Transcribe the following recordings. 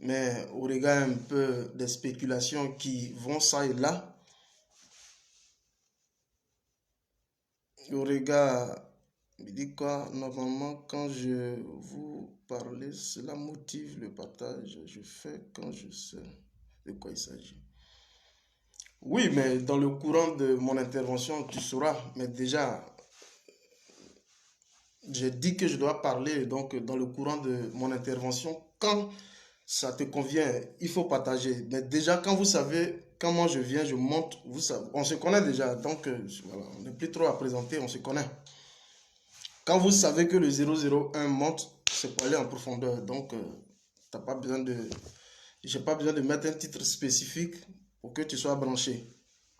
mais au regard un peu des spéculations qui vont ça et là, au regard, il dit quoi, normalement quand je vous parle, cela motive le partage, je fais quand je sais de quoi il s'agit. Oui, mais dans le courant de mon intervention, tu sauras, mais déjà, j'ai dit que je dois parler, donc dans le courant de mon intervention, quand ça te convient, il faut partager. Mais déjà, quand vous savez, quand moi je viens, je monte, vous savez, on se connaît déjà, donc voilà, on n'est plus trop à présenter, on se connaît. Quand vous savez que le 001 monte, c'est pour aller en profondeur, donc t'as pas besoin de, j'ai pas besoin de mettre un titre spécifique pour que tu sois branché.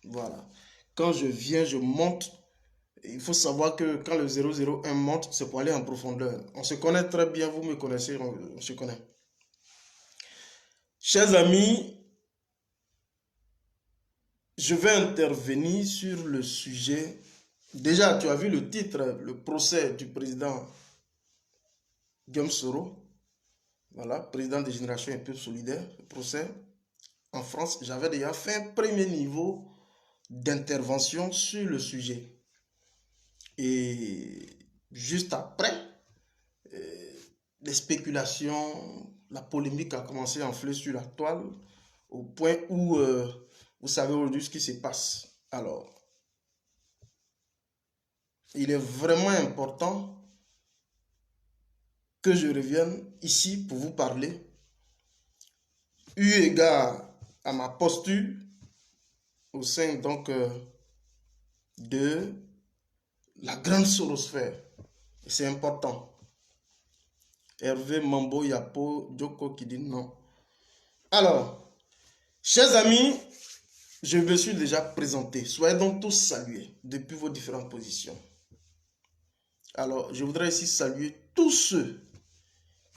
Voilà. Quand je viens, je monte. Il faut savoir que quand le 001 monte, c'est pour aller en profondeur. On se connaît très bien, vous me connaissez, on se connaît. Chers amis, je vais intervenir sur le sujet. Déjà, tu as vu le titre, le procès du président Guillaume Soro. Voilà, président des Générations et Peuples Solidaires, le procès. En France, j'avais déjà fait un premier niveau d'intervention sur le sujet. Et juste après, les spéculations, la polémique a commencé à enfler sur la toile au point où vous savez aujourd'hui ce qui se passe. Alors, il est vraiment important que je revienne ici pour vous parler, eu égard à ma posture au sein donc de la grande sorosphère. C'est important. Hervé Mambo Yapo Djoko qui dit non. Alors, chers amis, je me suis déjà présenté. Soyez donc tous salués depuis vos différentes positions. Alors, je voudrais ici saluer tous ceux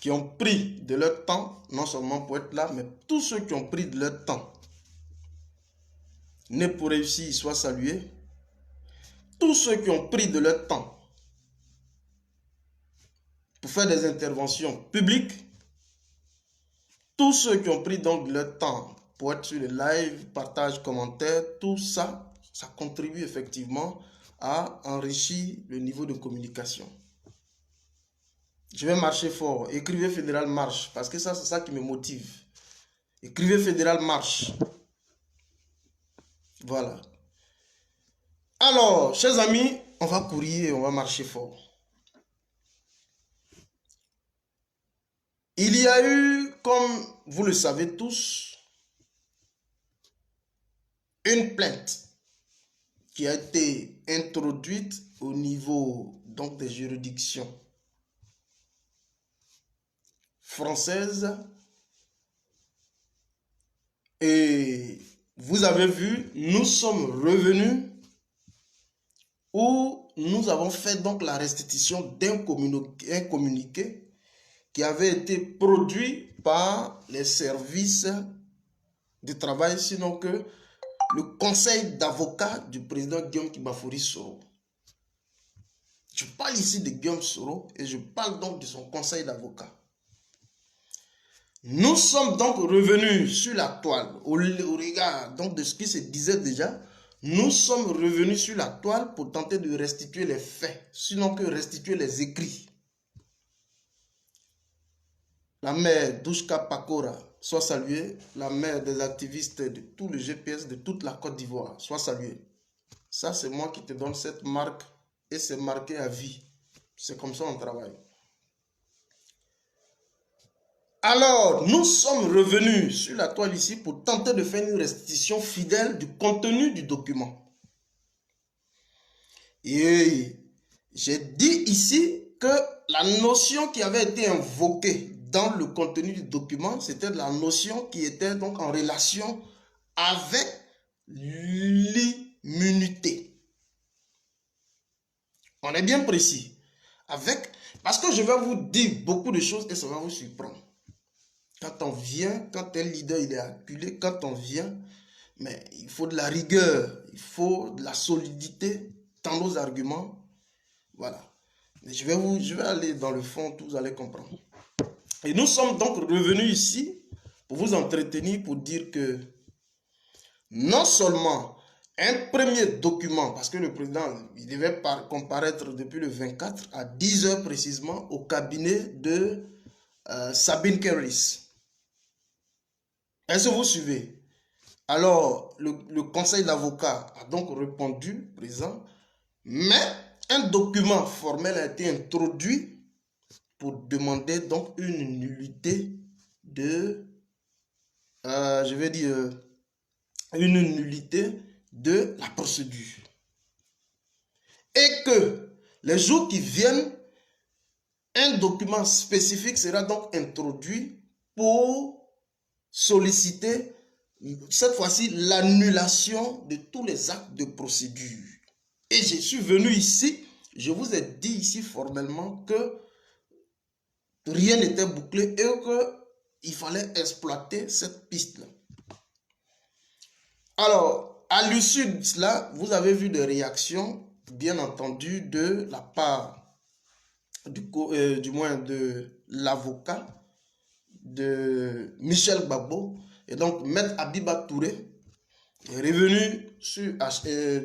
qui ont pris de leur temps, non seulement pour être là, mais tous ceux qui ont pris de leur temps. Né pour réussir, soient salués. Tous ceux qui ont pris de leur temps pour faire des interventions publiques. Tous ceux qui ont pris donc de leur temps pour être sur les lives, partage, commentaires, tout ça, ça contribue effectivement à enrichir le niveau de communication. Je vais marcher fort. Écrivez Fédéral Marche, parce que ça, c'est ça qui me motive. Écrivez Fédéral Marche. Voilà. Alors, chers amis, on va courir et on va marcher fort. Il y a eu, comme vous le savez tous, une plainte qui a été introduite au niveau donc des juridictions françaises. Et vous avez vu, nous sommes revenus où nous avons fait donc la restitution d'un communiqué qui avait été produit par les services de travail, sinon que le conseil d'avocats du président Guillaume Kibafori Soro. Je parle ici de Guillaume Soro et je parle donc de son conseil d'avocats. Nous sommes donc revenus sur la toile, au regard donc de ce qui se disait déjà. Nous sommes revenus sur la toile pour tenter de restituer les faits, sinon que restituer les écrits. La mère Douchka Pakora soit saluée, la mère des activistes de tout le GPS de toute la Côte d'Ivoire soit saluée. Ça, c'est moi qui te donne cette marque et c'est marqué à vie. C'est comme ça qu'on travaille. Alors, nous sommes revenus sur la toile ici pour tenter de faire une restitution fidèle du contenu du document. Et j'ai dit ici que la notion qui avait été invoquée dans le contenu du document, c'était la notion qui était donc en relation avec l'immunité. On est bien précis. Parce que je vais vous dire beaucoup de choses et ça va vous surprendre. Quand on vient, quand un leader il est acculé, quand on vient, mais il faut de la rigueur, il faut de la solidité dans nos arguments. Voilà. Mais je vais aller dans le fond, vous allez comprendre. Et nous sommes donc revenus ici pour vous entretenir, pour dire que non seulement un premier document, parce que le président il devait comparaître depuis le 24 à 10 heures précisément au cabinet de Sabine Keris. Est-ce que vous suivez? Alors, le conseil d'avocats a donc répondu, présent, mais un document formel a été introduit pour demander donc une nullité de, je vais dire, une nullité de la procédure. Et que les jours qui viennent, un document spécifique sera donc introduit pour solliciter, cette fois-ci, l'annulation de tous les actes de procédure. Et je suis venu ici, je vous ai dit ici formellement que rien n'était bouclé et qu'il fallait exploiter cette piste-là. Alors, à l'issue de cela, vous avez vu des réactions, bien entendu, de la part du moins de l'avocat de Michel Gbagbo. Et donc, Maître Abiba Touré est revenu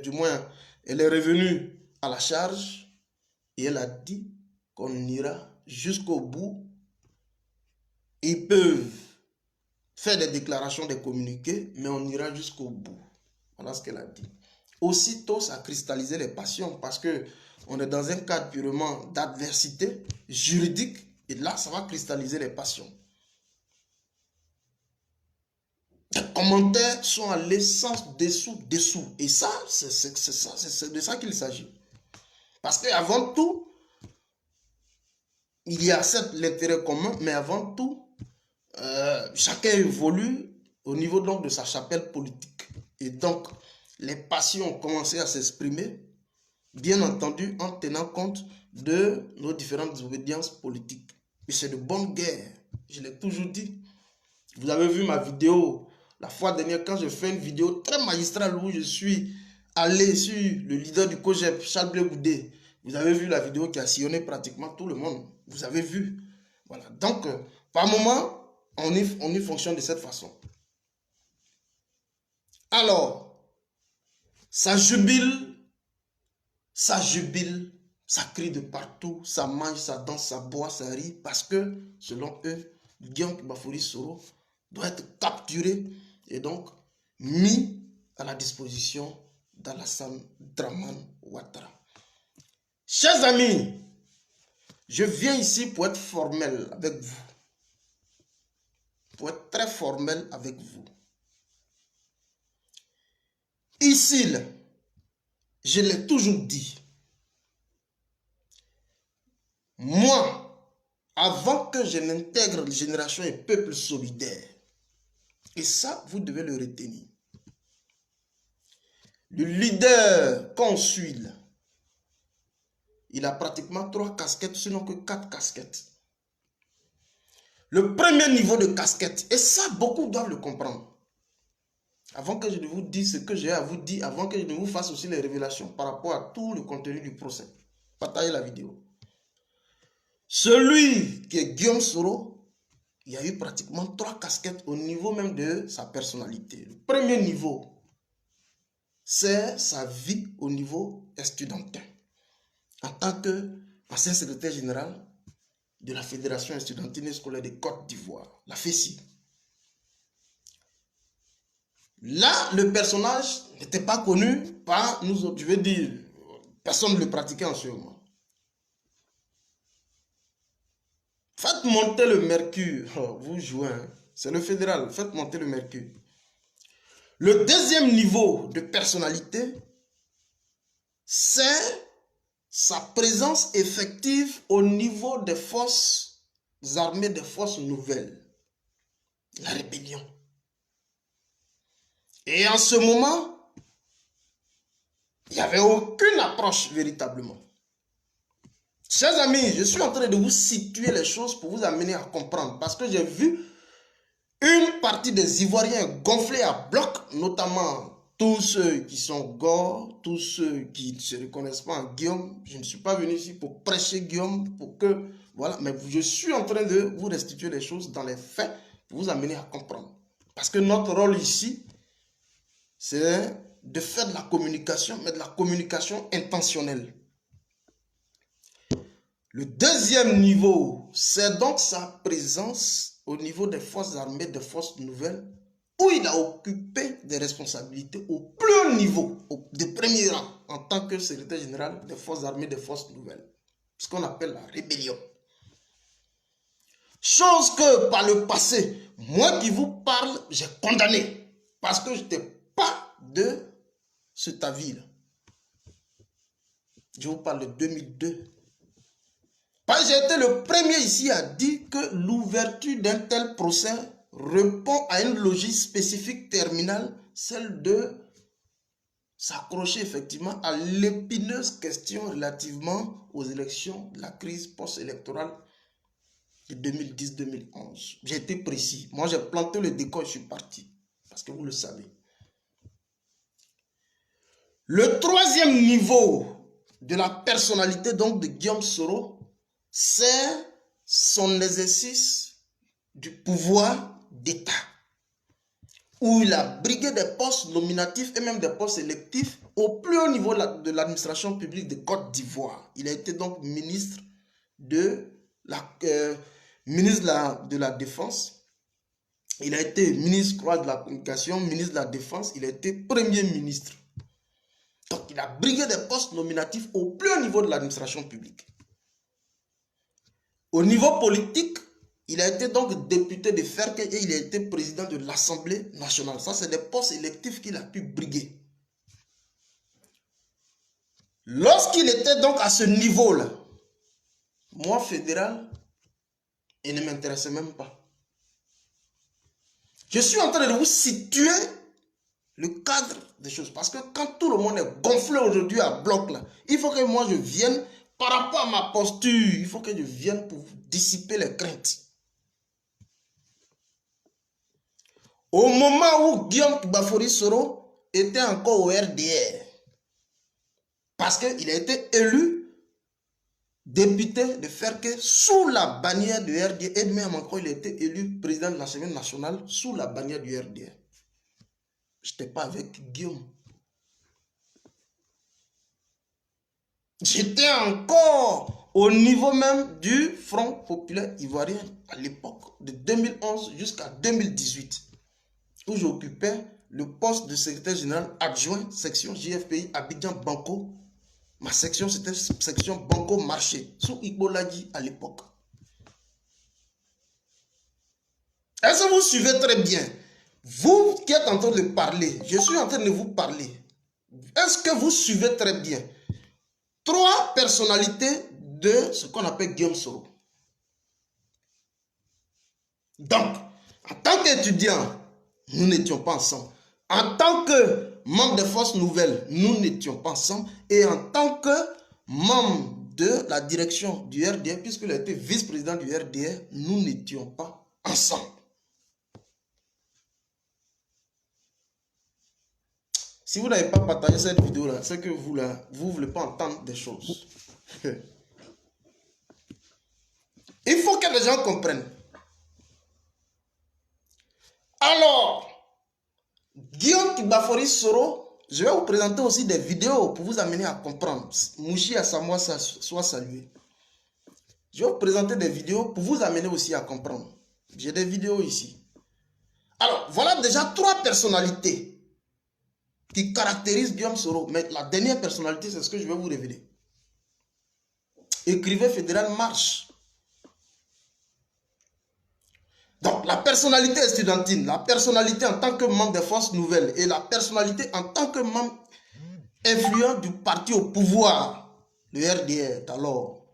du moins, elle est revenue à la charge et elle a dit qu'on ira jusqu'au bout. Ils peuvent faire des déclarations, des communiqués, mais on ira jusqu'au bout. Voilà ce qu'elle a dit. Aussitôt, ça a cristallisé les passions parce que on est dans un cadre purement d'adversité juridique et là, ça va cristalliser les passions. Les commentaires sont allés sans dessous. Et ça, c'est de ça qu'il s'agit. Parce qu'avant tout, il y a certes l'intérêt commun, mais avant tout, chacun évolue au niveau donc de sa chapelle politique. Et donc, les passions ont commencé à s'exprimer, bien entendu, en tenant compte de nos différentes obédiences politiques. Et c'est de bonne guerre. Je l'ai toujours dit. Vous avez vu ma vidéo la fois dernière, quand je fais une vidéo très magistrale où je suis allé sur le leader du COJEP, Charles Blé Goudé. Vous avez vu la vidéo qui a sillonné pratiquement tout le monde. Vous avez vu. Voilà. Donc, par moment, on y fonctionne de cette façon. Alors, ça jubile, ça crie de partout, ça mange, ça danse, ça boit, ça rit, parce que, selon eux, Guillaume Bafouri Soro doit être capturé et donc mis à la disposition d'Alassane Draman Ouattara. Chers amis, je viens ici pour être formel avec vous. Pour être très formel avec vous. Ici, je l'ai toujours dit. Moi, avant que je n'intègre Génération et Peuple Solidaire, et ça, vous devez le retenir. Le leader qu'on suit, là, il a pratiquement 3 casquettes, sinon que 4 casquettes. Le premier niveau de casquette, et ça, beaucoup doivent le comprendre. Avant que je ne vous dise ce que j'ai à vous dire, avant que je ne vous fasse aussi les révélations par rapport à tout le contenu du procès, partagez la vidéo. Celui qui est Guillaume Soro, il y a eu pratiquement 3 casquettes au niveau même de sa personnalité. Le premier niveau, c'est sa vie au niveau estudiantin. En tant qu'ancien secrétaire général de la Fédération estudiantine et scolaire de Côte d'Ivoire, la FESI. Là, le personnage n'était pas connu par nous autres. Je veux dire, personne ne le pratiquait en ce moment. Faites monter le mercure. Oh, vous jouez, hein? C'est le fédéral. Faites monter le mercure. Le deuxième niveau de personnalité, c'est sa présence effective au niveau des forces armées, des forces nouvelles. La rébellion. Et en ce moment, il n'y avait aucune approche véritablement. Chers amis, je suis en train de vous situer les choses pour vous amener à comprendre. Parce que j'ai vu une partie des Ivoiriens gonflés à bloc, notamment tous ceux qui sont gore, tous ceux qui ne se reconnaissent pas en Guillaume. Je ne suis pas venu ici pour prêcher Guillaume, pour que... Voilà, mais je suis en train de vous restituer les choses dans les faits pour vous amener à comprendre. Parce que notre rôle ici, c'est de faire de la communication, mais de la communication intentionnelle. Le deuxième niveau, c'est donc sa présence au niveau des forces armées, des forces nouvelles, où il a occupé des responsabilités au plus haut niveau, de premier rang, en tant que secrétaire général des forces armées, des forces nouvelles. Ce qu'on appelle la rébellion. Chose que par le passé, moi qui vous parle, j'ai condamné. Parce que je n'étais pas de cet avis-là. Je vous parle de 2002. J'ai été le premier ici à dire que l'ouverture d'un tel procès répond à une logique spécifique terminale, celle de s'accrocher effectivement à l'épineuse question relativement aux élections de la crise post-électorale de 2010-2011. J'ai été précis. Moi, j'ai planté le décor et je suis parti. Parce que vous le savez. Le troisième niveau de la personnalité donc de Guillaume Soro, c'est son exercice du pouvoir d'État, où il a brigué des postes nominatifs et même des postes électifs au plus haut niveau de l'administration publique de Côte d'Ivoire. Il a été donc ministre de la Défense. Il a été ministre, je crois, de la Communication, ministre de la Défense. Il a été Premier ministre. Donc, il a brigué des postes nominatifs au plus haut niveau de l'administration publique. Au niveau politique, il a été donc député de Ferke et il a été président de l'Assemblée nationale. Ça, c'est des postes électifs qu'il a pu briguer. Lorsqu'il était donc à ce niveau-là, moi, fédéral, il ne m'intéressait même pas. Je suis en train de vous situer le cadre des choses. Parce que quand tout le monde est gonflé aujourd'hui à bloc, là, il faut que moi je vienne, par rapport à ma posture, il faut que je vienne pour dissiper les craintes. Au moment où Guillaume Bafori Soro était encore au RDR, parce qu'il a été élu député de Ferke sous la bannière du RDR, et même encore il a été élu président de l'Assemblée nationale sous la bannière du RDR. Je n'étais pas avec Guillaume. J'étais encore au niveau même du Front populaire ivoirien à l'époque de 2011 jusqu'à 2018, où j'occupais le poste de secrétaire général adjoint section JFPI Abidjan Banco. Ma section, c'était section Banco Marché, sous Igboladi à l'époque. Est-ce que vous suivez très bien? Vous qui êtes en train de parler, je suis en train de vous parler. Est-ce que vous suivez très bien? Trois personnalités de ce qu'on appelle Guillaume Soro. Donc, en tant qu'étudiant, nous n'étions pas ensemble. En tant que membre des forces nouvelles, nous n'étions pas ensemble. Et en tant que membre de la direction du RDR, puisqu'il a été vice-président du RDR, nous n'étions pas ensemble. Si vous n'avez pas partagé cette vidéo-là, c'est que vous ne voulez pas entendre des choses. Il faut que les gens comprennent. Alors, Guillaume Bafori Soro, je vais vous présenter aussi des vidéos pour vous amener à comprendre. Mouchi à Samoa soit salué. Je vais vous présenter des vidéos pour vous amener aussi à comprendre. J'ai des vidéos ici. Alors, voilà déjà trois personnalités qui caractérisent Guillaume Soro. Mais la dernière personnalité, c'est ce que je vais vous révéler. Écrivain fédéral Marche. Donc, la personnalité estudiantine, la personnalité en tant que membre des forces nouvelles et la personnalité en tant que membre influent du parti au pouvoir, le RDR, alors,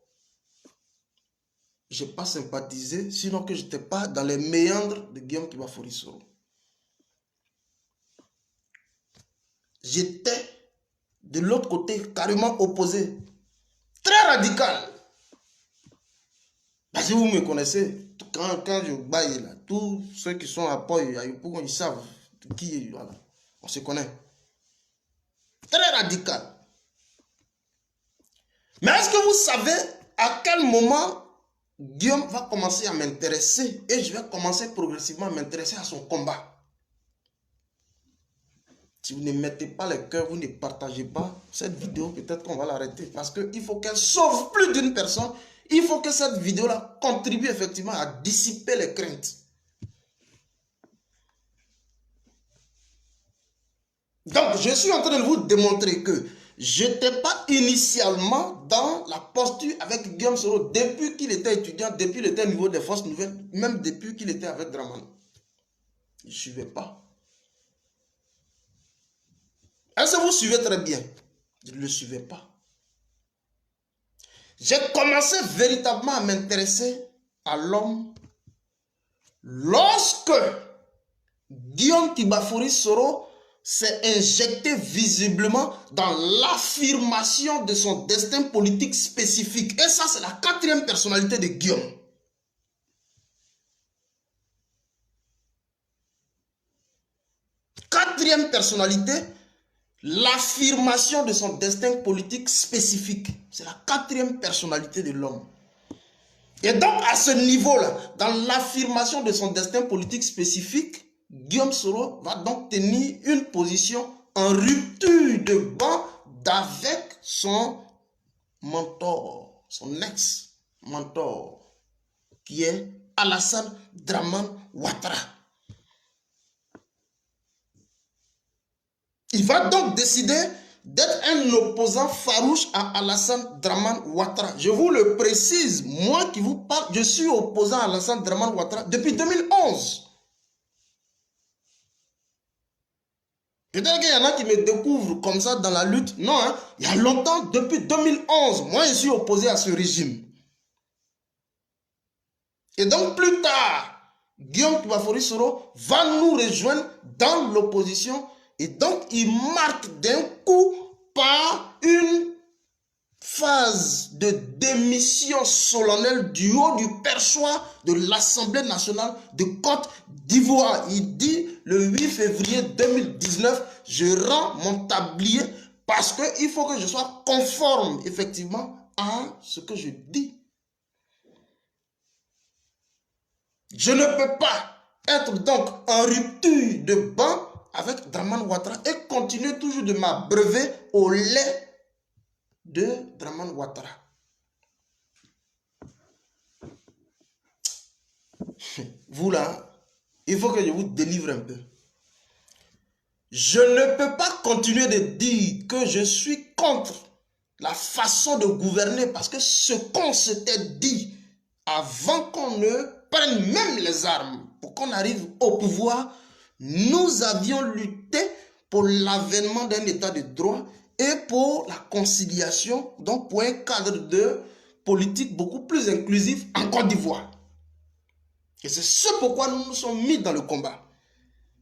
je n'ai pas sympathisé, sinon que je n'étais pas dans les méandres de Guillaume Bafori Soro. J'étais de l'autre côté, carrément opposé, très radical. Parce que vous me connaissez, quand je baille là, tous ceux qui sont à Poi, ils savent qui, voilà, on se connaît. Très radical. Mais est-ce que vous savez à quel moment Guillaume va commencer à m'intéresser et je vais commencer progressivement à m'intéresser à son combat. Si vous ne mettez pas le cœur, vous ne partagez pas cette vidéo, peut-être qu'on va l'arrêter. Parce qu'il faut qu'elle sauve plus d'une personne. Il faut que cette vidéo-là contribue effectivement à dissiper les craintes. Donc, je suis en train de vous démontrer que je n'étais pas initialement dans la posture avec Guillaume Soro depuis qu'il était étudiant, depuis qu'il était au niveau des forces nouvelles, même depuis qu'il était avec Draman. Je ne suivais pas. Est-ce que vous suivez très bien? Je ne le suivais pas. J'ai commencé véritablement à m'intéresser à l'homme lorsque Guillaume Tibafori Soro s'est injecté visiblement dans l'affirmation de son destin politique spécifique. Et ça, c'est la quatrième personnalité de Guillaume. Quatrième personnalité, l'affirmation de son destin politique spécifique. C'est la quatrième personnalité de l'homme. Et donc, à ce niveau-là, dans l'affirmation de son destin politique spécifique, Guillaume Soro va donc tenir une position en rupture de banc avec son mentor, son ex-mentor, qui est Alassane Dramane Ouattara. Il va donc décider d'être un opposant farouche à Alassane Dramane Ouattara. Je vous le précise, moi qui vous parle, je suis opposant à Alassane Dramane Ouattara depuis 2011. Peut-être qu'il y en a qui me découvrent comme ça dans la lutte. Non, hein, il y a longtemps, depuis 2011, moi je suis opposé à ce régime. Et donc plus tard, Guillaume Tibafori Soro va nous rejoindre dans l'opposition. Et donc, il marque d'un coup par une phase de démission solennelle du haut du perchoir de l'Assemblée nationale de Côte d'Ivoire. Il dit le 8 février 2019, je rends mon tablier parce qu'il faut que je sois conforme effectivement à ce que je dis. Je ne peux pas être donc en rupture de banc avec Dramane Ouattara et continuer toujours de m'abreuver au lait de Dramane Ouattara. Vous là, il faut que je vous délivre un peu. Je ne peux pas continuer de dire que je suis contre la façon de gouverner parce que ce qu'on s'était dit avant qu'on ne prenne même les armes pour qu'on arrive au pouvoir, nous avions lutté pour l'avènement d'un état de droit et pour la conciliation, donc pour un cadre de politique beaucoup plus inclusif en Côte d'Ivoire. Et c'est ce pourquoi nous nous sommes mis dans le combat.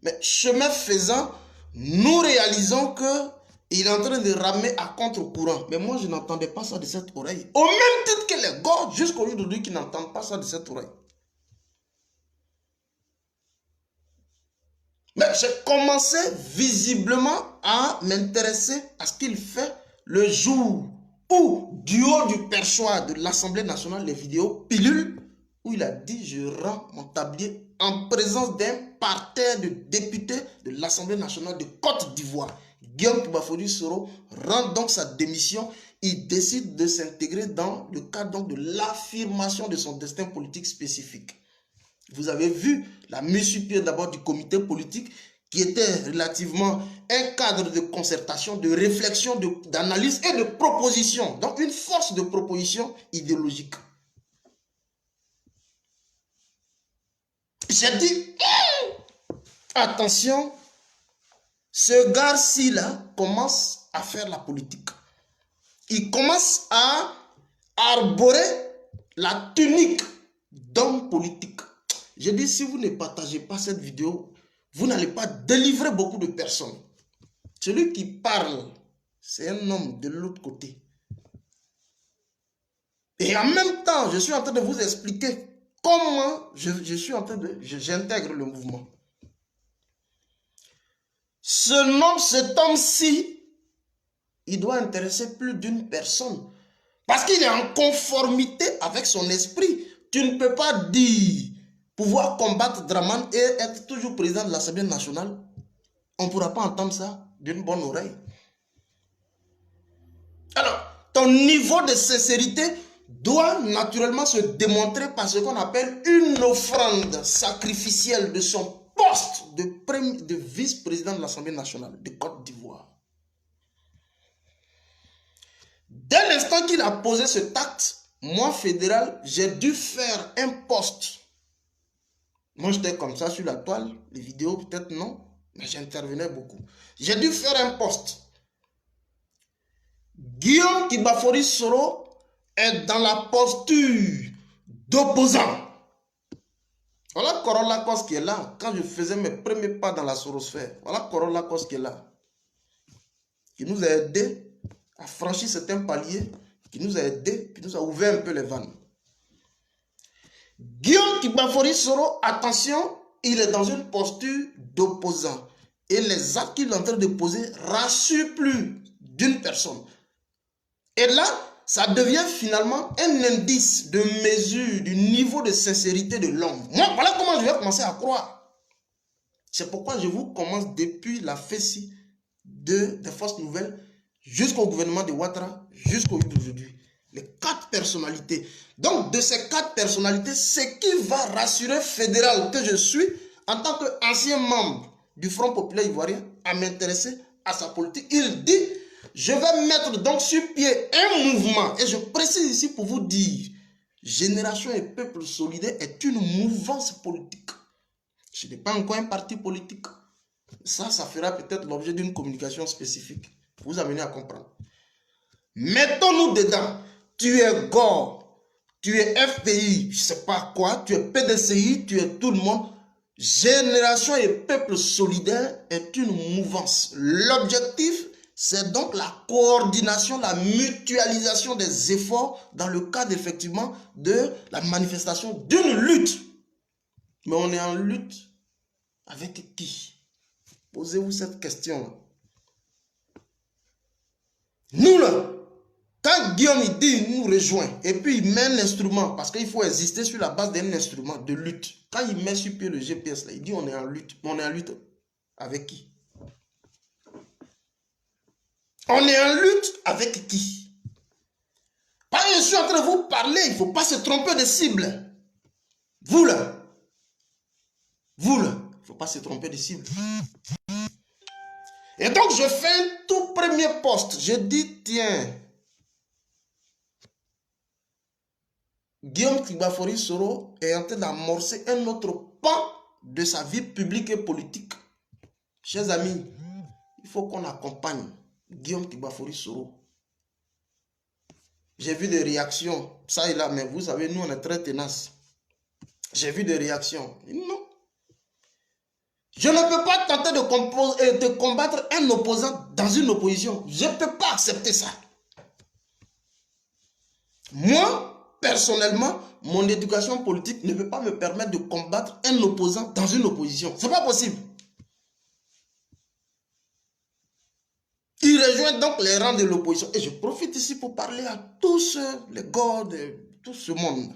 Mais chemin faisant, nous réalisons qu'il est en train de ramer à contre-courant. Mais moi, je n'entendais pas ça de cette oreille. Au même titre que les gars jusqu'au jour d'aujourd'hui qui n'entendent pas ça de cette oreille. Mais j'ai commencé visiblement à m'intéresser à ce qu'il fait le jour où, du haut du perchoir de l'Assemblée nationale, les vidéos pilules, où il a dit « Je rends mon tablier » en présence d'un parterre de députés de l'Assemblée nationale de Côte d'Ivoire. Guillaume Tibafori Soro rend donc sa démission. Il décide de s'intégrer dans le cadre donc de l'affirmation de son destin politique spécifique. Vous avez vu la mise sur pied d'abord du comité politique qui était relativement un cadre de concertation, de réflexion, d'analyse et de proposition. Donc une force de proposition idéologique. J'ai dit, attention, ce gars-ci là commence à faire la politique. Il commence à arborer la tunique d'homme politique. J'ai dit, si vous ne partagez pas cette vidéo, vous n'allez pas délivrer beaucoup de personnes. Celui qui parle, c'est un homme de l'autre côté. Et en même temps, je suis en train de vous expliquer comment j'intègre le mouvement. Cet homme-ci, il doit intéresser plus d'une personne. Parce qu'il est en conformité avec son esprit. Tu ne peux pas dire pouvoir combattre Draman et être toujours président de l'Assemblée nationale. On ne pourra pas entendre ça d'une bonne oreille. Alors, ton niveau de sincérité doit naturellement se démontrer par ce qu'on appelle une offrande sacrificielle de son poste de vice-président de l'Assemblée nationale de Côte d'Ivoire. Dès l'instant qu'il a posé ce acte, moi, fédéral, j'ai dû faire un poste. Moi, j'étais comme ça sur la toile, les vidéos peut-être non, mais j'intervenais beaucoup. J'ai dû faire un poste. Guillaume Kibafori Soro est dans la posture d'opposant. Voilà Corolla Kos qui est là. Quand je faisais mes premiers pas dans la sorosphère, voilà Corolla Kos qui est là. Qui nous a aidés à franchir certains paliers, qui nous a aidés, qui nous a ouvert un peu les vannes. Guillaume Kibafori Soro, attention, il est dans une posture d'opposant. Et les actes qu'il est en train de poser rassurent plus d'une personne. Et là, ça devient finalement un indice de mesure du niveau de sincérité de l'homme. Moi, voilà comment je vais commencer à croire. C'est pourquoi je vous commence depuis la FESI des Forces Nouvelles jusqu'au gouvernement de Ouattara, jusqu'au jour d'aujourd'hui. Les 4 personnalités. Donc, de ces 4 personnalités, ce qui va rassurer fédéral que je suis, en tant qu'ancien membre du Front Populaire Ivoirien, à m'intéresser à sa politique, il dit, je vais mettre donc sur pied un mouvement, et je précise ici pour vous dire, Génération et Peuple Solidaire est une mouvance politique. Ce n'est pas encore un parti politique. Ça fera peut-être l'objet d'une communication spécifique. Pour vous amener à comprendre. Mettons-nous dedans. Tu es GOR, tu es FPI, je ne sais pas quoi, tu es PDCI, tu es tout le monde. Génération et Peuple Solidaire est une mouvance. L'objectif, c'est donc la coordination, la mutualisation des efforts dans le cadre effectivement de la manifestation d'une lutte. Mais on est en lutte avec qui? Posez-vous cette question. Nous là, quand Guillaume il dit, il nous rejoint, et puis il met un instrument, parce qu'il faut exister sur la base d'un instrument de lutte. Quand il met sur pied le GPS, là, il dit on est en lutte. Mais on est en lutte avec qui? On est en lutte avec qui? Quand je suis en train de vous parler, il ne faut pas se tromper de cible. Vous là, il ne faut pas se tromper de cible. Et donc je fais un tout premier poste. Je dis, tiens, Guillaume Kibafori Soro est en train d'amorcer un autre pan de sa vie publique et politique. Chers amis, il faut qu'on accompagne Guillaume Kibafori Soro. J'ai vu des réactions, ça et là, mais vous savez, nous on est très tenaces. J'ai vu des réactions. Non. Je ne peux pas tenter de combattre un opposant dans une opposition. Je ne peux pas accepter ça. Moi, personnellement, mon éducation politique ne peut pas me permettre de combattre un opposant dans une opposition. Ce n'est pas possible. Il rejoint donc les rangs de l'opposition. Et je profite ici pour parler à tous les gars de tout ce monde.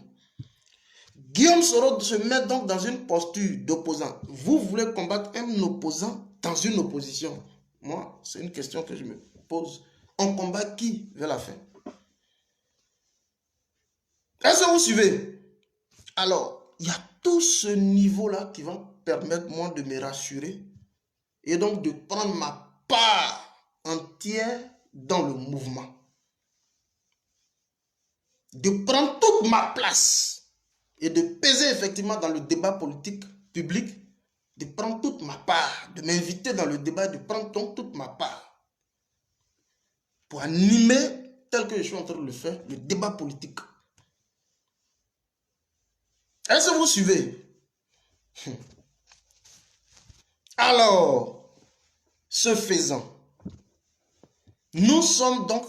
Guillaume Soro se met donc dans une posture d'opposant. Vous voulez combattre un opposant dans une opposition? Moi, c'est une question que je me pose. On combat qui vers la fin? Est-ce que vous suivez? Alors, il y a tout ce niveau-là qui va permettre moi de me rassurer et donc de prendre ma part entière dans le mouvement. De prendre toute ma place et de peser effectivement dans le débat politique public, de prendre toute ma part, de m'inviter dans le débat, de prendre donc toute ma part pour animer, tel que je suis en train de le faire, le débat politique. Est-ce que vous suivez? Alors, ce faisant, nous sommes donc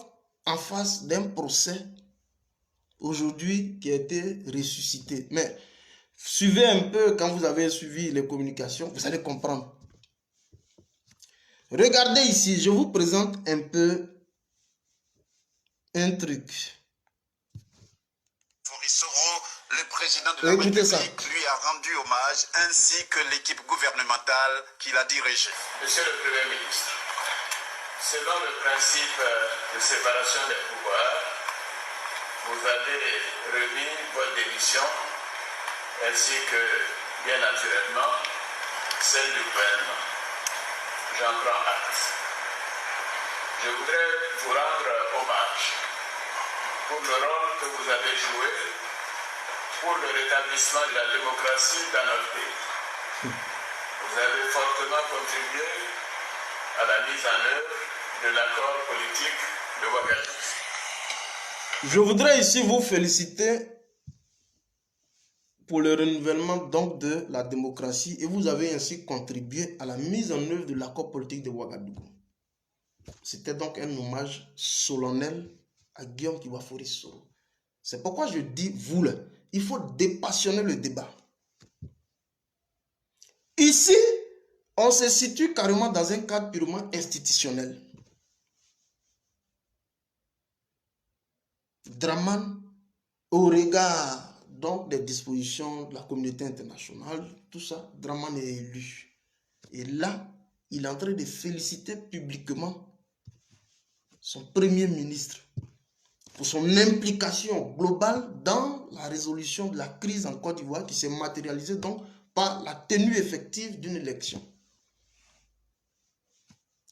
en face d'un procès aujourd'hui qui a été ressuscité. Mais suivez un peu, quand vous avez suivi les communications, vous allez comprendre. Regardez ici, je vous présente un peu un truc. Soro Le président de la République lui a rendu hommage ainsi que l'équipe gouvernementale qu'il a dirigée. Monsieur le Premier ministre, selon le principe de séparation des pouvoirs, vous avez remis votre démission ainsi que, bien naturellement, celle du gouvernement. J'en prends acte. Je voudrais vous rendre hommage pour le rôle que vous avez joué pour le rétablissement de la démocratie dans notre pays. Vous avez fortement contribué à la mise en œuvre de l'accord politique de Ouagadougou. Je voudrais ici vous féliciter pour le renouvellement donc de la démocratie et vous avez ainsi contribué à la mise en œuvre de l'accord politique de Ouagadougou. C'était donc un hommage solennel à Guillaume Kibafori Soro. C'est pourquoi je dis, vous là, il faut dépassionner le débat. Ici, on se situe carrément dans un cadre purement institutionnel. Draman, au regard donc des dispositions de la communauté internationale, tout ça, Draman est élu. Et là, il est en train de féliciter publiquement son premier ministre pour son implication globale dans la résolution de la crise en Côte d'Ivoire qui s'est matérialisée donc par la tenue effective d'une élection.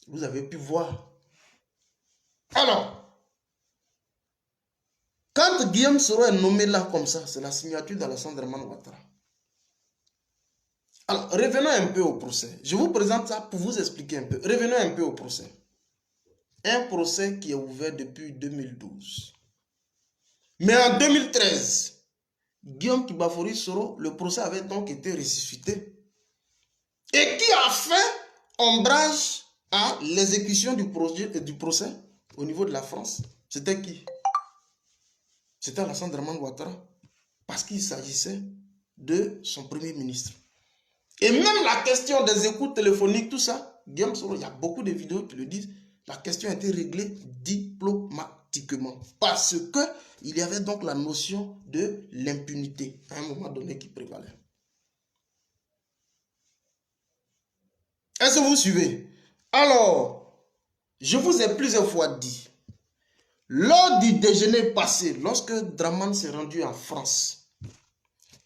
Vous avez pu voir. Alors, quand Guillaume Soro est nommé là comme ça, c'est la signature d'Alassane Dramane Ouattara. Alors, revenons un peu au procès. Je vous présente ça pour vous expliquer un peu. Revenons un peu au procès. Un procès qui est ouvert depuis 2012. Mais en 2013, Guillaume Kibafori Soro, le procès avait donc été ressuscité. Et qui a fait ombrage à l'exécution du procès au niveau de la France? C'était qui? C'était Alassane Dramane Ouattara. Parce qu'il s'agissait de son premier ministre. Et même la question des écoutes téléphoniques, tout ça, Guillaume Soro, il y a beaucoup de vidéos qui le disent, la question a été réglée diplomatiquement. Parce qu'il y avait donc la notion de l'impunité à un moment donné qui prévalait. Est-ce que vous suivez? Alors, je vous ai plusieurs fois dit, lors du déjeuner passé, lorsque Dramane s'est rendu en France,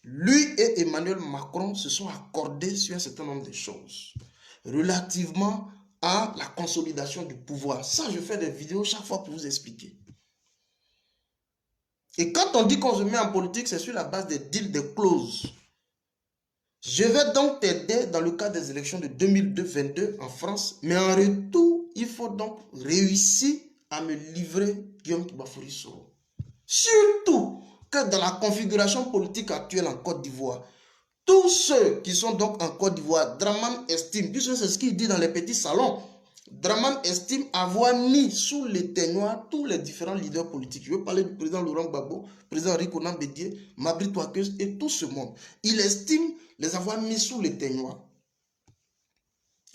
lui et Emmanuel Macron se sont accordés sur un certain nombre de choses relativement à la consolidation du pouvoir. Ça, je fais des vidéos chaque fois pour vous expliquer. Et quand on dit qu'on se met en politique, c'est sur la base des deals, des clauses. Je vais donc t'aider dans le cadre des élections de 2022 en France, mais en retour, il faut donc réussir à me livrer Guillaume Kibafori Soro. Surtout que dans la configuration politique actuelle en Côte d'Ivoire, tous ceux qui sont donc en Côte d'Ivoire, Dramane estime, puisque c'est ce qu'il dit dans les petits salons, Dramane estime avoir mis sous les ténoirs tous les différents leaders politiques. Je veux parler du président Laurent Gbagbo, président Henri Konan Bédié, Mabry Touakeuse et tout ce monde. Il estime les avoir mis sous les ténoirs.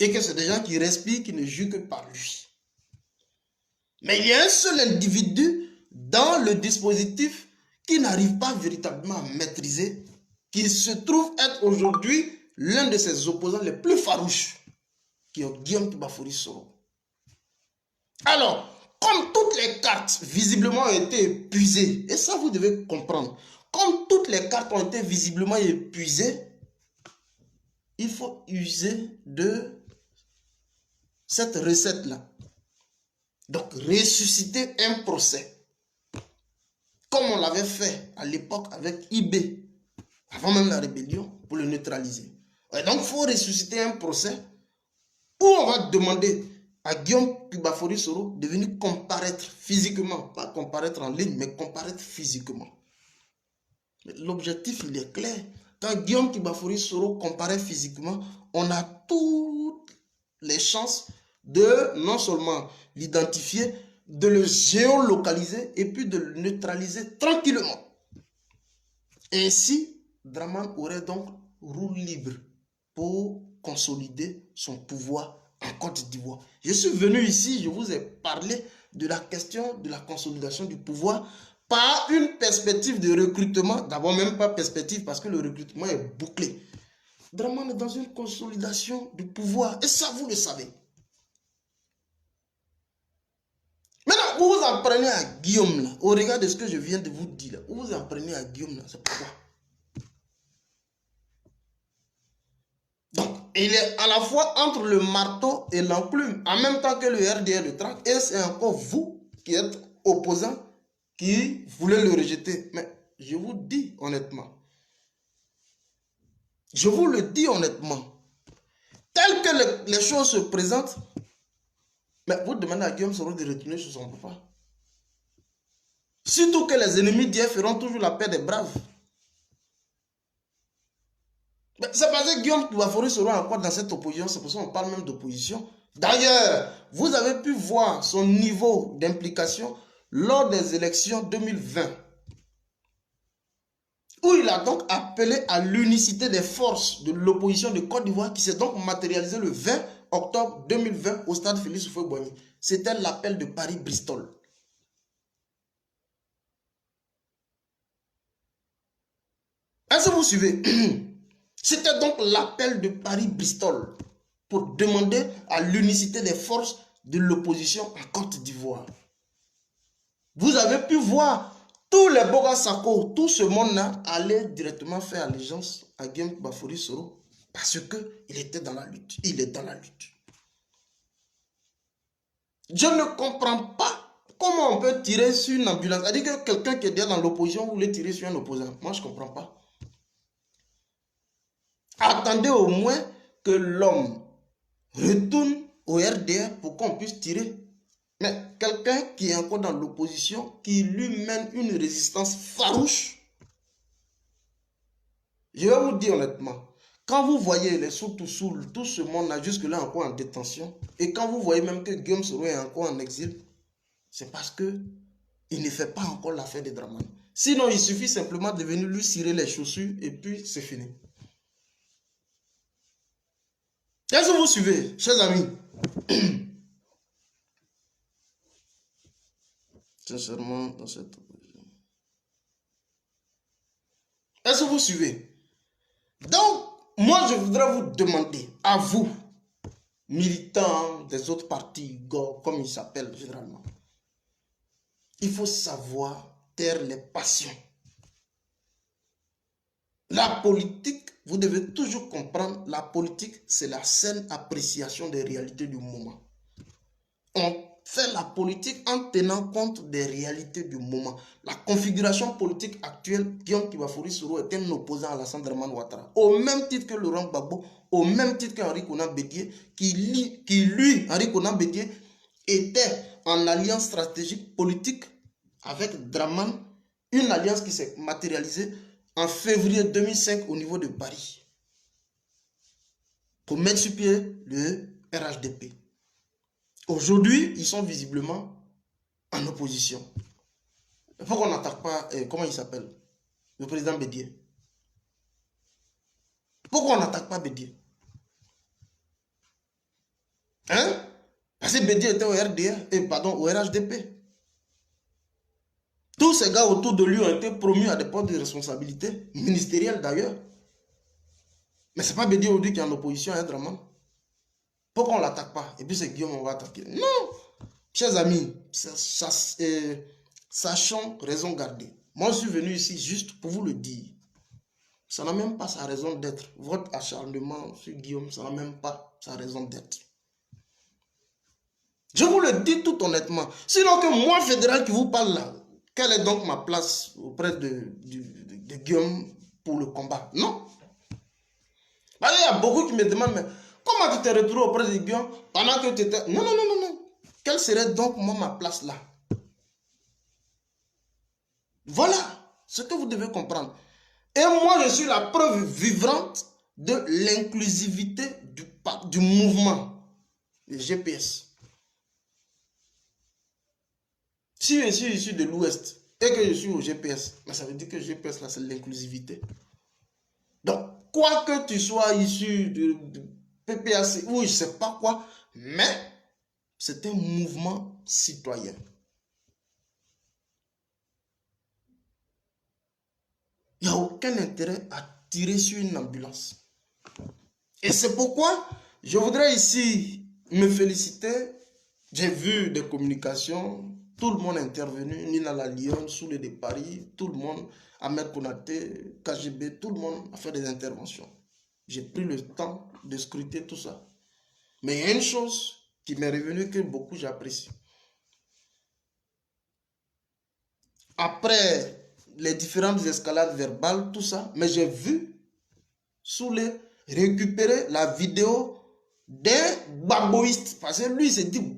Et que c'est des gens qui respirent, qui ne jouent que par lui. Mais il y a un seul individu dans le dispositif qui n'arrive pas véritablement à maîtriser, qui se trouve être aujourd'hui l'un de ses opposants les plus farouches, qui est Guillaume Kibafori Soro. Alors, comme toutes les cartes visiblement ont été épuisées, et ça vous devez comprendre, comme toutes les cartes ont été visiblement épuisées, il faut user de cette recette-là. Donc, ressusciter un procès, comme on l'avait fait à l'époque avec IB, avant même la rébellion, pour le neutraliser. Et donc, il faut ressusciter un procès où on va demander à Guillaume Kibafori Soro de venir comparaître physiquement, pas comparaître en ligne, mais comparaître physiquement. L'objectif, il est clair. Quand Guillaume Kibafori Soro comparaît physiquement, on a toutes les chances de non seulement l'identifier, de le géolocaliser et puis de le neutraliser tranquillement. Ainsi, Dramane aurait donc roue libre pour consolider son pouvoir en Côte d'Ivoire. Je suis venu ici, je vous ai parlé de la question de la consolidation du pouvoir par une perspective de recrutement, d'abord même pas perspective parce que le recrutement est bouclé. Dramane est dans une consolidation du pouvoir et ça vous le savez. Maintenant, vous vous en prenez à Guillaume là, au regard de ce que je viens de vous dire là, vous vous en prenez à Guillaume là, c'est pourquoi. Donc, il est à la fois entre le marteau et l'enclume, en même temps que le RDR le traque, et c'est encore vous qui êtes opposant, qui voulez le rejeter. Mais je vous dis honnêtement, je vous le dis honnêtement, tel que les choses se présentent, mais vous demandez à Guillaume Soro de retourner sur son papa. Surtout que les ennemis d'hier feront toujours la paix des braves. C'est parce que Guillaume Bafori sera encore dans cette opposition, c'est pour ça qu'on parle même d'opposition. D'ailleurs, vous avez pu voir son niveau d'implication lors des élections 2020, où il a donc appelé à l'unicité des forces de l'opposition de Côte d'Ivoire qui s'est donc matérialisé le 20 octobre 2020 au stade Félix Houphouët-Boigny. C'était l'appel de Paris-Bristol. Est-ce que vous suivez? C'était donc l'appel de Paris-Bristol pour demander à l'unicité des forces de l'opposition en Côte d'Ivoire. Vous avez pu voir tous les Boga Sako, tout ce monde-là allait directement faire allégeance à Guillaume Bafori Soro parce qu'il était dans la lutte. Il est dans la lutte. Je ne comprends pas comment on peut tirer sur une ambulance. C'est-à-dire que quelqu'un qui est déjà dans l'opposition voulait tirer sur un opposant. Moi, je ne comprends pas. Attendez au moins que l'homme retourne au RDR pour qu'on puisse tirer. Mais quelqu'un qui est encore dans l'opposition, qui lui mène une résistance farouche, je vais vous dire honnêtement, quand vous voyez les Soutousoul, tout ce monde-là jusque-là encore en détention, et quand vous voyez même que Guillaume Soro est encore en exil, c'est parce que il ne fait pas encore l'affaire de Dramane. Sinon, il suffit simplement de venir lui cirer les chaussures et puis c'est fini. Est-ce que vous suivez, chers amis? Sincèrement, dans cette opposition. Est-ce que vous suivez? Donc, moi, je voudrais vous demander, à vous, militants des autres partis, comme ils s'appellent généralement, il faut savoir taire les passions. La politique, vous devez toujours comprendre, la politique, c'est la saine appréciation des réalités du moment. On fait la politique en tenant compte des réalités du moment. La configuration politique actuelle, Guillaume Bafori Soro est un opposant à Alassane Dramane Ouattara. Au même titre que Laurent Gbagbo, au même titre qu'Henri Konan Bédié, qui lui, Henri Konan Bédié, était en alliance stratégique politique avec Dramane, une alliance qui s'est matérialisée en février 2005 au niveau de Paris, pour mettre sur pied le RHDP. Aujourd'hui, ils sont visiblement en opposition. Pourquoi on n'attaque pas, comment il s'appelle, le président Bédié? Pourquoi on n'attaque pas Bédié? Hein? Parce que Bédié était au au RHDP. Tous ces gars autour de lui ont été promus à des postes de responsabilité, ministériels d'ailleurs. Mais ce n'est pas Bédié aujourd'hui qui est en opposition à Dramane. Pourquoi on ne l'attaque pas? Et puis c'est Guillaume, on va attaquer. Non! Chers amis, sachons raison garder. Moi, je suis venu ici juste pour vous le dire. Ça n'a même pas sa raison d'être. Votre acharnement sur Guillaume, ça n'a même pas sa raison d'être. Je vous le dis tout honnêtement. Sinon que moi, fédéral qui vous parle là, quelle est donc ma place auprès de Guillaume pour le combat? Non. Parce qu'il y a beaucoup qui me demandent, mais comment tu t'es retrouvé auprès de Guillaume pendant que tu étais... Non, non, non, non, non. Quelle serait donc moi ma place là? Voilà ce que vous devez comprendre. Et moi, je suis la preuve vivante de l'inclusivité du mouvement, le GPS. Si je suis issu de l'Ouest et que je suis au GPS, ça veut dire que le GPS là, c'est l'inclusivité. Donc, quoi que tu sois issu de PPAC ou je ne sais pas quoi, mais c'est un mouvement citoyen. Il n'y a aucun intérêt à tirer sur une ambulance. Et c'est pourquoi je voudrais ici me féliciter. J'ai vu des communications, tout le monde est intervenu, Nina La Lyon, Soule de Paris, tout le monde, Ahmed Konaté, KGB, tout le monde a fait des interventions. J'ai pris le temps de scruter tout ça. Mais il y a une chose qui m'est revenue que beaucoup j'apprécie. Après les différentes escalades verbales, tout ça, mais j'ai vu Soule récupérer la vidéo d'un baboïste. Parce que lui,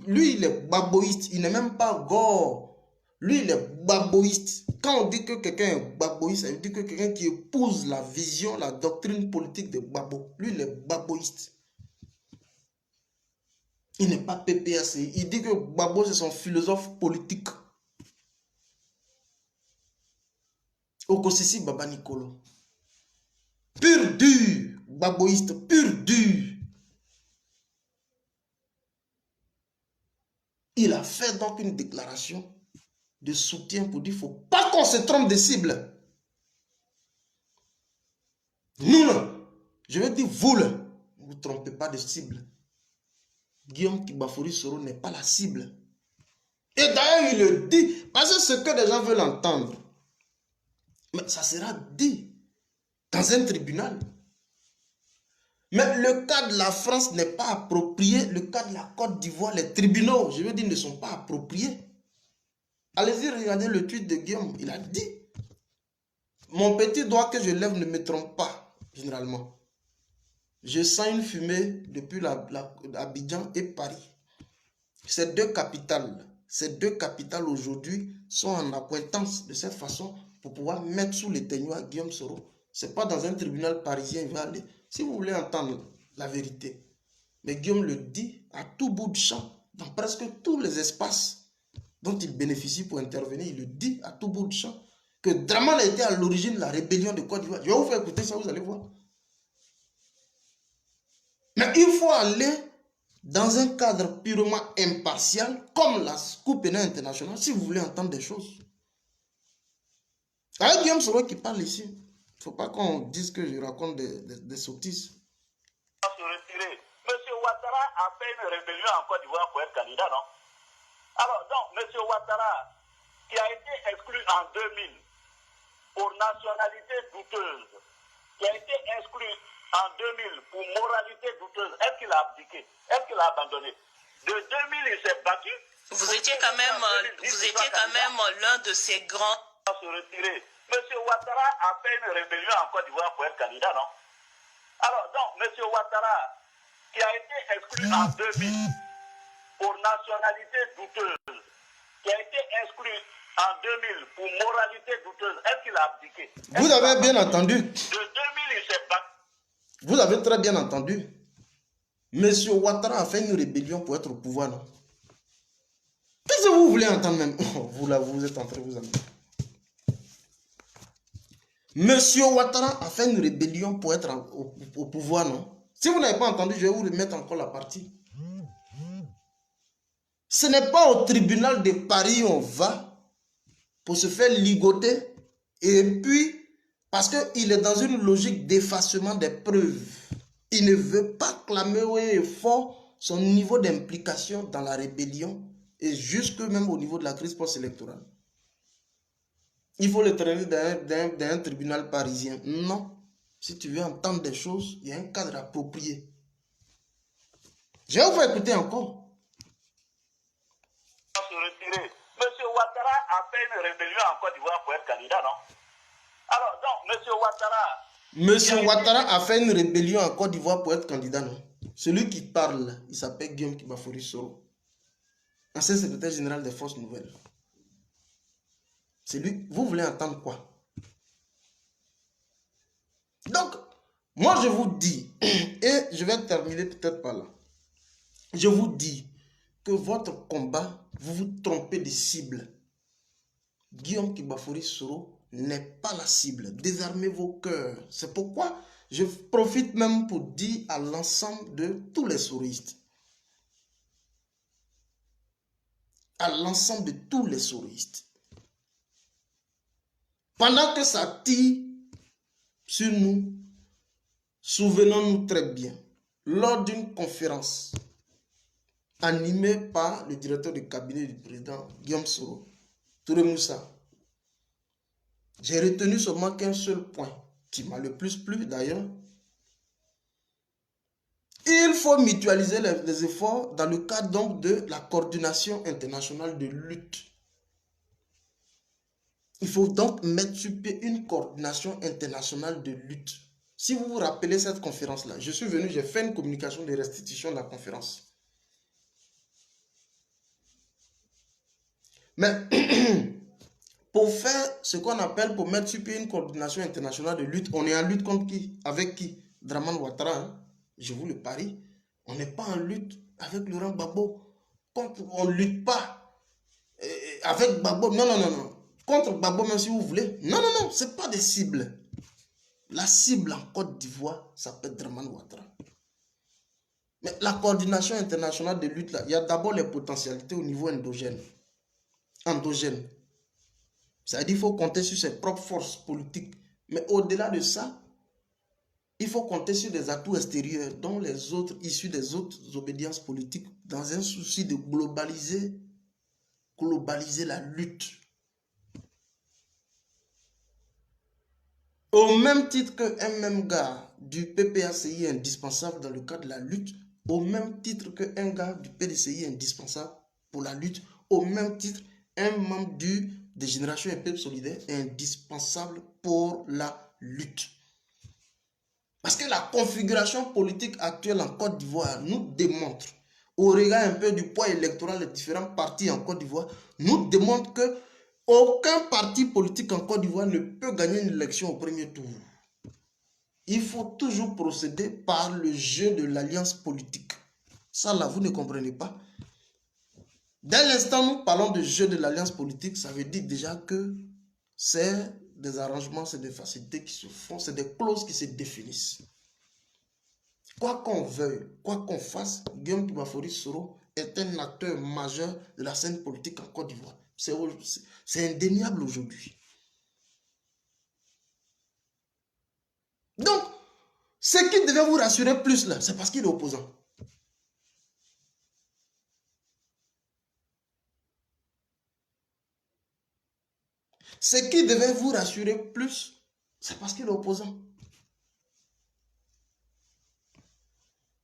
lui, il est baboïste. Il n'est même pas gore. Lui, il est baboïste. Quand on dit que quelqu'un est baboïste, ça veut dire que quelqu'un qui épouse la vision, la doctrine politique de Babo. Lui, il est baboïste. Il n'est pas PPAC. Il dit que Babo, c'est son philosophe politique. Okosisi Baba Nicolo. Pur dur. Baboïste, pur dur. Il a fait donc une déclaration de soutien pour dire qu'il ne faut pas qu'on se trompe de cible. Nous, là, je veux dire vous, là, ne vous trompez pas de cible. Guillaume Kibafouri Soro n'est pas la cible. Et d'ailleurs, il le dit, parce que ce que les gens veulent entendre, mais ça sera dit dans un tribunal. Mais le cas de la France n'est pas approprié, le cas de la Côte d'Ivoire, les tribunaux, je veux dire, ne sont pas appropriés. Allez-y, regardez le tweet de Guillaume, il a dit, mon petit doigt que je lève ne me trompe pas, généralement. Je sens une fumée depuis Abidjan et Paris. Ces deux capitales aujourd'hui sont en accointance de cette façon pour pouvoir mettre sous l'éteignoir Guillaume Soro. Ce n'est pas dans un tribunal parisien, il va aller. Si vous voulez entendre la vérité. Mais Guillaume le dit à tout bout de champ, dans presque tous les espaces dont il bénéficie pour intervenir, il le dit à tout bout de champ, que Draman a été à l'origine de la rébellion de Côte d'Ivoire. Je vais vous faire écouter ça, vous allez voir. Mais il faut aller dans un cadre purement impartial, comme la Cour pénale internationale, si vous voulez entendre des choses. Avec Guillaume Soro qui parle ici, il ne faut pas qu'on dise que je raconte des sottises. Monsieur Ouattara a fait une rébellion en Côte d'Ivoire pour être candidat, non? Alors, donc, monsieur Ouattara, qui a été exclu en 2000 pour nationalité douteuse, qui a été exclu en 2000 pour moralité douteuse, est-ce qu'il a abdiqué? Est-ce qu'il a abandonné? De 2000, il s'est battu. Vous étiez quand même l'un de ces grands. Se retirer. Monsieur Ouattara a fait une rébellion en Côte d'Ivoire pour être candidat, non? Alors, donc, monsieur Ouattara, qui a été exclu en 2000 pour nationalité douteuse, qui a été exclu en 2000 pour moralité douteuse, est-ce qu'il a abdiqué? Vous avez bien entendu. De 2000, il s'est battu. Vous avez très bien entendu. Monsieur Ouattara a fait une rébellion pour être au pouvoir, non? Qu'est-ce que vous voulez entendre même? Vous là, vous êtes en train de vous amener. Monsieur Ouattara a fait une rébellion pour être au pouvoir, non? Si vous n'avez pas entendu, je vais vous remettre encore la partie. Ce n'est pas au tribunal de Paris où on va pour se faire ligoter et puis parce qu'il est dans une logique d'effacement des preuves. Il ne veut pas clamer haut et fort son niveau d'implication dans la rébellion et jusque même au niveau de la crise post-électorale. Il faut le traîner dans un tribunal parisien. Non. Si tu veux entendre des choses, il y a un cadre approprié. Je vais vous faire écouter encore. Se retirer. Monsieur Ouattara a fait une rébellion en Côte d'Ivoire pour être candidat, non? Alors, donc, monsieur Ouattara... Monsieur Ouattara a fait une rébellion en Côte d'Ivoire pour être candidat, non? Celui qui parle, il s'appelle Guillaume Kibafouri Soro, ancien secrétaire général des Forces Nouvelles. C'est lui. Vous voulez entendre quoi? Donc, moi je vous dis, et je vais terminer peut-être par là. Je vous dis que votre combat, vous vous trompez de cible. Guillaume Kibafouri Soro n'est pas la cible. Désarmez vos cœurs. C'est pourquoi je profite même pour dire à l'ensemble de tous les souristes. À l'ensemble de tous les souristes. Pendant que ça tire sur nous, souvenons-nous très bien, lors d'une conférence animée par le directeur du cabinet du président Guillaume Soro, Touré Moussa, j'ai retenu seulement qu'un seul point qui m'a le plus plu d'ailleurs. Il faut mutualiser les efforts dans le cadre donc de la coordination internationale de lutte. Il faut donc mettre sur pied une coordination internationale de lutte. Si vous vous rappelez cette conférence-là, je suis venu, j'ai fait une communication de restitution de la conférence. Mais pour faire ce qu'on appelle, pour mettre sur pied une coordination internationale de lutte, on est en lutte contre qui? Avec qui? Dramane Ouattara, hein? Je vous le parie. On n'est pas en lutte avec Laurent Gbagbo. On ne lutte pas avec Gbagbo. Non, non, non, non. Contre Gbagbo, même si vous voulez. Non, non, non, ce n'est pas des cibles. La cible en Côte d'Ivoire s'appelle Dramane Ouattara. Mais la coordination internationale de lutte, là, il y a d'abord les potentialités au niveau endogène. C'est-à-dire qu'il faut compter sur ses propres forces politiques. Mais au-delà de ça, il faut compter sur des atouts extérieurs, dont les autres, issus des autres obédiences politiques, dans un souci de globaliser la lutte. Au même titre qu'un même gars du PPACI est indispensable dans le cadre de la lutte, au même titre qu'un gars du PDCI est indispensable pour la lutte, au même titre, un membre des Générations et Peuple Solidaire est indispensable pour la lutte. Parce que la configuration politique actuelle en Côte d'Ivoire nous démontre, au regard un peu du poids électoral des différents partis en Côte d'Ivoire, nous démontre que aucun parti politique en Côte d'Ivoire ne peut gagner une élection au premier tour. Il faut toujours procéder par le jeu de l'alliance politique. Ça là, vous ne comprenez pas. Dès l'instant où nous parlons de jeu de l'alliance politique, ça veut dire déjà que c'est des arrangements, c'est des facilités qui se font, c'est des clauses qui se définissent. Quoi qu'on veuille, quoi qu'on fasse, Guillaume Touba-Fori Soro est un acteur majeur de la scène politique en Côte d'Ivoire. C'est indéniable aujourd'hui. Donc, ce qui devait vous rassurer plus là, c'est parce qu'il est opposant. Ce qui devait vous rassurer plus, c'est parce qu'il est opposant.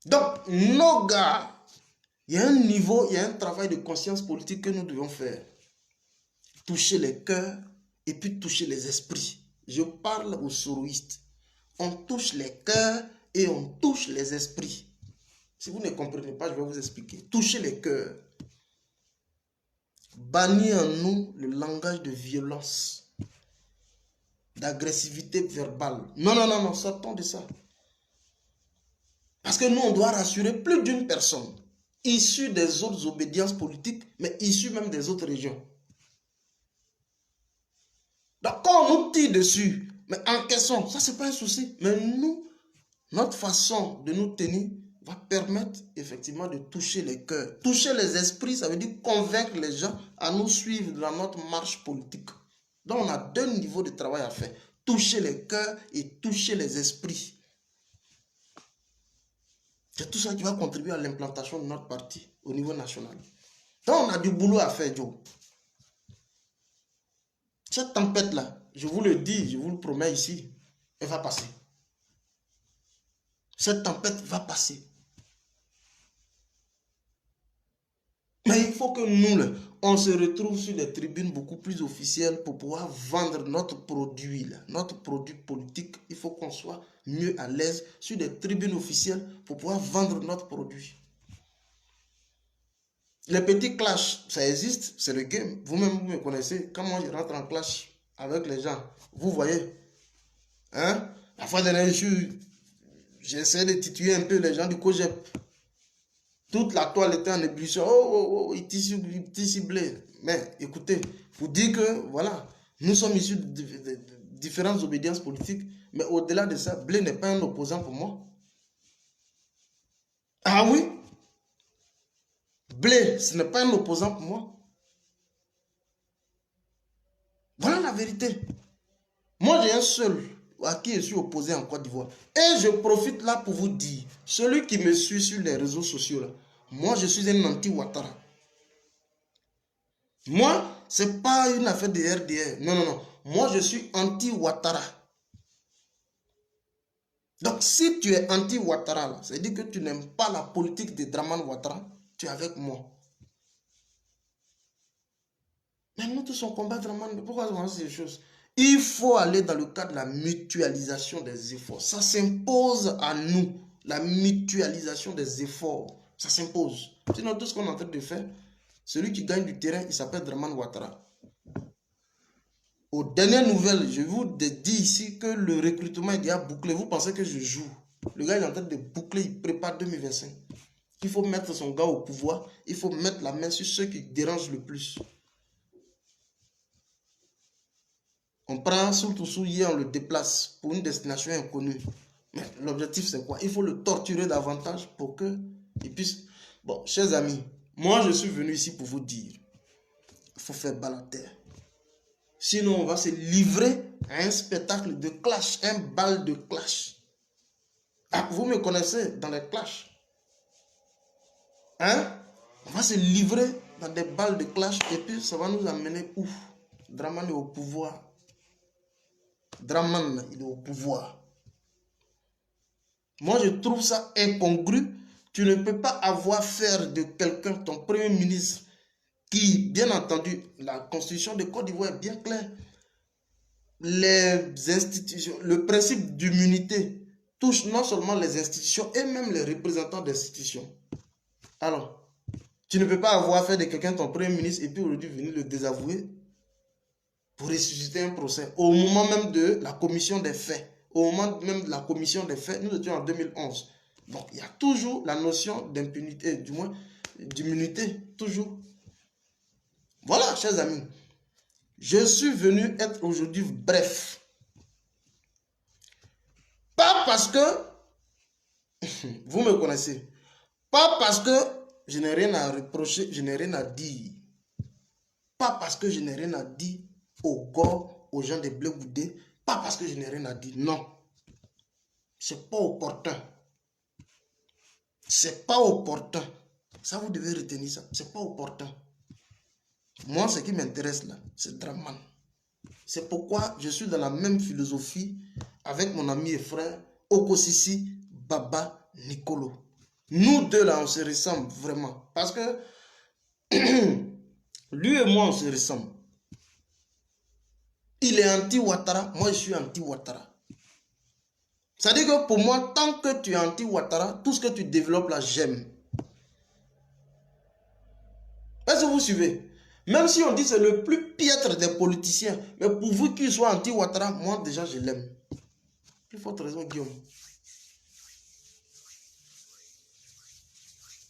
Donc, nos gars, il y a un niveau, il y a un travail de conscience politique que nous devons faire. Toucher les cœurs et puis toucher les esprits. Je parle aux soroïstes. On touche les cœurs et on touche les esprits. Si vous ne comprenez pas, je vais vous expliquer. Toucher les cœurs. Bannir en nous le langage de violence, d'agressivité verbale. Non, non, non, non, sortons de ça. Parce que nous, on doit rassurer plus d'une personne, issue des autres obédiences politiques, mais issue même des autres régions. Donc, quand on nous tire dessus, mais encaissons, ça, c'est pas un souci. Mais nous, notre façon de nous tenir va permettre effectivement de toucher les cœurs. Toucher les esprits, ça veut dire convaincre les gens à nous suivre dans notre marche politique. Donc, on a deux niveaux de travail à faire. Toucher les cœurs et toucher les esprits. C'est tout ça qui va contribuer à l'implantation de notre parti au niveau national. Donc, on a du boulot à faire, Joe. Cette tempête-là, je vous le dis, je vous le promets ici, elle va passer. Cette tempête va passer. Mais il faut que nous, on se retrouve sur des tribunes beaucoup plus officielles pour pouvoir vendre notre produit. Là. Notre produit politique, il faut qu'on soit mieux à l'aise sur des tribunes officielles pour pouvoir vendre notre produit. Les petits clashs, ça existe, c'est le game. Vous-même, vous me connaissez. Quand moi, je rentre en clash avec les gens, vous voyez. Hein? La fois dernière, j'essaie de titiller un peu les gens du COGEP. Toute la toile était en ébullition. Oh, il était ciblé. Mais écoutez, vous dire que, voilà, nous sommes issus de différentes obédiences politiques. Mais au-delà de ça, Blé n'est pas un opposant pour moi. Ah oui? Blé, ce n'est pas un opposant pour moi. Voilà la vérité. Moi, j'ai un seul à qui je suis opposé en Côte d'Ivoire. Et je profite là pour vous dire, celui qui me suit sur les réseaux sociaux, là, moi je suis un anti-Ouattara. Moi, ce n'est pas une affaire de RDR. Non, non, non. Moi, je suis anti-Ouattara. Donc, si tu es anti-Ouattara, ça veut dire que tu n'aimes pas la politique de Dramane Ouattara, tu es avec moi. Mais nous tous on combat Dramane. Pourquoi on fait ces choses? Il faut aller dans le cadre de la mutualisation des efforts. Ça s'impose à nous. La mutualisation des efforts. Ça s'impose. Sinon, tout ce qu'on est en train de faire, celui qui gagne du terrain, il s'appelle Dramane Ouattara. Aux dernières nouvelles, je vous dis ici que le recrutement est déjà bouclé. Vous pensez que je joue? Le gars est en train de boucler, il prépare 2025. Il faut mettre son gars au pouvoir. Il faut mettre la main sur ceux qui dérangent le plus. On prend Soultoussou hier, on le déplace pour une destination inconnue. Mais l'objectif c'est quoi? Il faut le torturer davantage pour qu'il puisse... Bon, chers amis, moi je suis venu ici pour vous dire, il faut faire bas la terre. Sinon, on va se livrer à un spectacle de clash, un bal de clash. Ah, vous me connaissez dans les clashs. Hein? On va se livrer dans des balles de clash et puis ça va nous amener où? Dramane est au pouvoir. Dramane, il est au pouvoir. Moi, je trouve ça incongru. Tu ne peux pas avoir faire de quelqu'un ton premier ministre qui, bien entendu, la constitution de Côte d'Ivoire est bien claire. Les institutions, le principe d'immunité touche non seulement les institutions et même les représentants d'institutions. Alors, tu ne peux pas avoir fait de quelqu'un ton premier ministre et puis aujourd'hui venir le désavouer pour ressusciter un procès. Au moment même de la commission des faits, au moment même de la commission des faits, nous étions en 2011. Donc, il y a toujours la notion d'impunité, du moins d'immunité, toujours. Voilà, chers amis. Je suis venu être aujourd'hui bref. Pas parce que, vous me connaissez, pas parce que je n'ai rien à reprocher, je n'ai rien à dire. Pas parce que je n'ai rien à dire aux gars, aux gens de Blé Goudé, pas parce que je n'ai rien à dire, non. C'est pas opportun. C'est pas opportun. Ça, vous devez retenir ça. C'est pas opportun. Moi, ce qui m'intéresse là, c'est Dramane. C'est pourquoi je suis dans la même philosophie avec mon ami et frère Okosisi Baba Nicolo. Nous deux là, on se ressemble vraiment. Parce que lui et moi, on se ressemble. Il est anti-Ouattara, moi je suis anti-Ouattara. C'est-à-dire que pour moi, tant que tu es anti-Ouattara, tout ce que tu développes là, j'aime. Est-ce que vous suivez? Même si on dit que c'est le plus piètre des politiciens, mais pourvu qu'il soit anti-Ouattara, moi déjà je l'aime. Plus forte raison, Guillaume.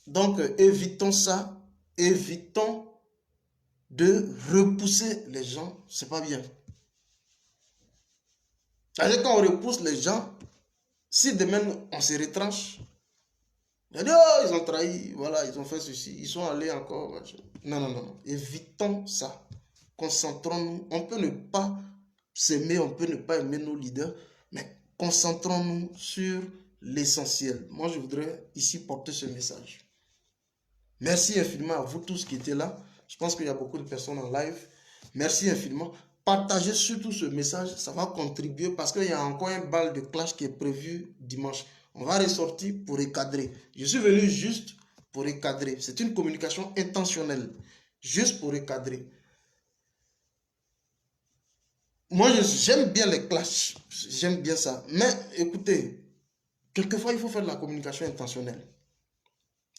Donc, évitons ça. Évitons de repousser les gens. C'est pas bien. C'est-à-dire quand on repousse les gens, si demain on se retranche, on dit, oh, ils ont trahi, voilà, ils ont fait ceci, ils sont allés encore. Non, non, non. Évitons ça. Concentrons-nous. On peut ne pas s'aimer, on peut ne pas aimer nos leaders, mais concentrons-nous sur l'essentiel. Moi, je voudrais ici porter ce message. Merci infiniment à vous tous qui étaient là. Je pense qu'il y a beaucoup de personnes en live. Merci infiniment. Partagez surtout ce message, ça va contribuer parce qu'il y a encore un bal de clash qui est prévu dimanche. On va ressortir pour recadrer. Je suis venu juste pour recadrer. C'est une communication intentionnelle. Juste pour recadrer. Moi, j'aime bien les clashs. J'aime bien ça. Mais écoutez, quelquefois, il faut faire de la communication intentionnelle.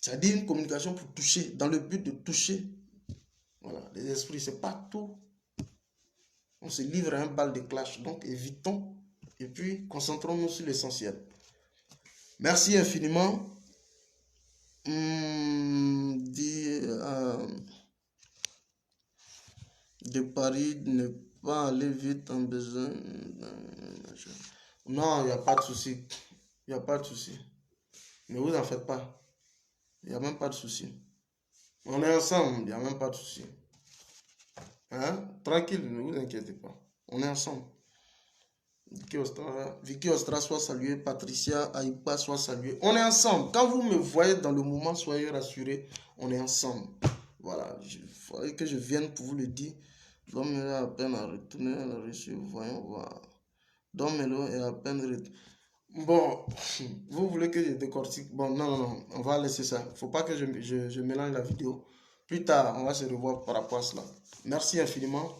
C'est-à-dire une communication pour toucher, dans le but de toucher. Voilà, les esprits, c'est pas tout. On se livre à un bal de clash. Donc, évitons. Et puis, concentrons-nous sur l'essentiel. Merci infiniment. De Paris, ne pas aller vite en besoin. Non, il n'y a pas de souci. Il n'y a pas de souci. Ne vous en faites pas. Il n'y a même pas de souci. On est ensemble. Il n'y a même pas de souci. Hein? Tranquille, ne vous inquiétez pas. On est ensemble. Vicky Ostra soit saluée, Patricia Aïpa soit saluée. On est ensemble. Quand vous me voyez dans le moment, soyez rassurés, on est ensemble. Voilà, il faudrait que je vienne pour vous le dire. L'homme est à peine à retourner à la reçue. Voyons voir. L'homme est à peine retourné. Bon, vous voulez que je décortique? Bon, non, on va laisser ça. Il ne faut pas que je mélange la vidéo. Plus tard, on va se revoir par rapport à cela. Merci infiniment.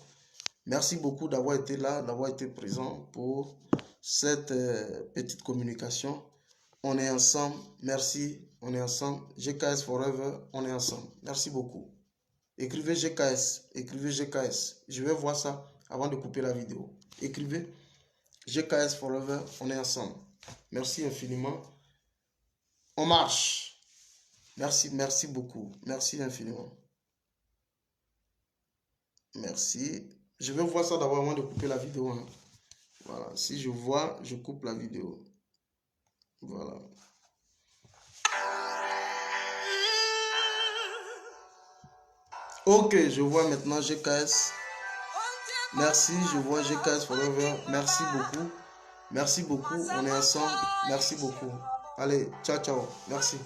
Merci beaucoup d'avoir été là, d'avoir été présent pour cette petite communication. On est ensemble. Merci. On est ensemble. GKS Forever. On est ensemble. Merci beaucoup. Écrivez GKS. Écrivez GKS. Je vais voir ça avant de couper la vidéo. Écrivez GKS Forever. On est ensemble. Merci infiniment. On marche. Merci beaucoup. Merci infiniment. Merci. Je vais voir ça d'abord avant de couper la vidéo. Hein. Voilà. Si je vois, je coupe la vidéo. Voilà. Ok, je vois maintenant GKS. Merci, je vois GKS Forever. Merci beaucoup. Merci beaucoup. On est ensemble. Merci beaucoup. Allez, ciao, ciao. Merci.